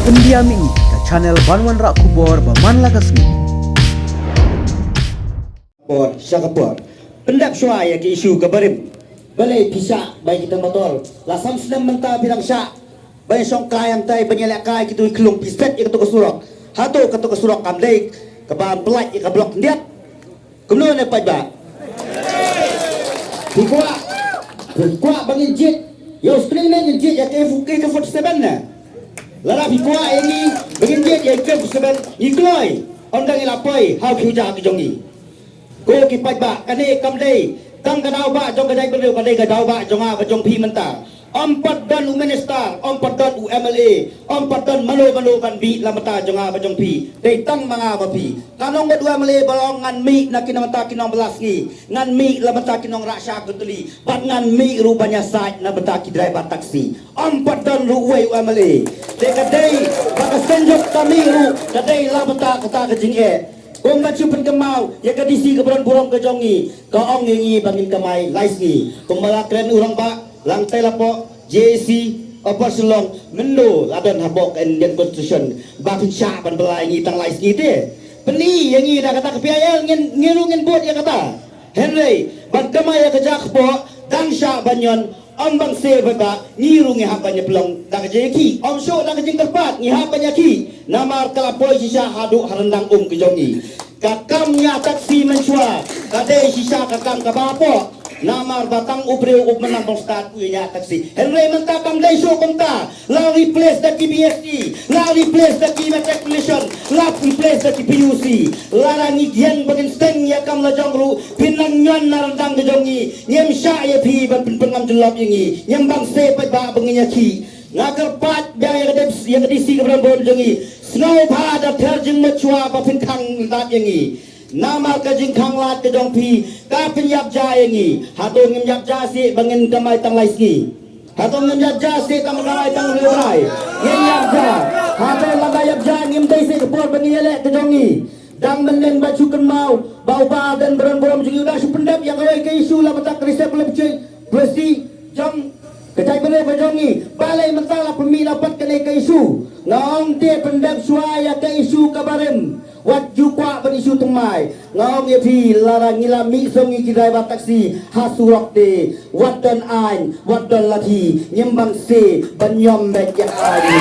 Pendiam ini ke channel Banwan Rak Kubor Baman Lakasmi. Por syakapor. Pendap syua ya ke isu kabarim. Balai pisah bagi kita motor. Lasam senam mentah bilang syak. Banyak songkai yang tay penyelak kai kita kelung pispet ya ketuk surok. Hatu ketuk surok kamdai kebahan pelat ya ke blok ndiat. Kemudian apa ba? Kuat bangin jit. Yo string ni jit ya ke fuki ke 47 na. Lara kuat ini bangin jit ya ke 47 ikloi. Ondang ilapai hau kiuja ke jongi. Ko kipat ba kane kamdai tang kadau ba jong kadai beliau kadai kadau ba jonga ke jong pi mentah. Empat dan minister, empat dan UMLA, empat dan malu ban bi lamata jonga bajong pi. Dei tang manga bapi. Kanong kedua UMLA balong ngan mi nak kinamata kinong belas ni. Ngan mi lamata kinong raksa kutuli. Bat ngan mi rupanya sait na betaki driver taksi. Empat dan ruwei UMLA. Dei kadai bakas senjok kami ru kadai lamata kata kejing Kung bacu penkemau, ya kadisi ke burung ke jongi, ke ong ngi bangin kemai lais ni. Kung malakren urang ba, lantai lapo, JC, apa selong, mendo ladan habok Indian Constitution, bakin syak pan belai ngi tang lais ngi te. Peni yang ngi dah kata kepiayal ngin buat ya kata. Henry, ban kemai ya kejak po, dan syak banyon, om bang se ba ngiru ngi hapanya pelong dak jeki om show dak jeng terpat ngi hapanya ki namar kalapoi sisa hadu harendang ke jongi kakamnya taksi menshua kade sisa kakam kabapo namar batang ubreu menang bang start punya taksi henry mentakam dai show konta la replace the KBST la replace the matriculation la replace the PUC la rangi gian bagin steng ya kam la jongru pinang nyon narendang ke jongi nyem sya ya pi ban pengam jelap yangi nyem bang se pa ba benginya ki ngagar pat yang disi ke beran jongi snow pa da terjeng machua pa pinkang lat yangi nama ka jingkang lat ke jong pi ka penyap ja yangi hatu ngem yap ja si bangin kamai tang lais ni hatu ngem yap ja si kam kamai tang leurai ngem yap ja hatu laga yap ja ngem dai si ke por bangin yelek ke jongi dang meneng baju kemau bau ba dan beran-beran jengi udah sependap yang awai ke isu lah betak risep boleh bercuy bersi jam kecai bener berjongi balai mentala pemi dapat kena ke isu ngong dia pendap suaya ke isu kabarem wat jukwa ben isu temai ngong ye pi larang ngilami songi kidai bat taksi hasurok de wat dan ain wat dan lati nyembang se banyom mek yang ani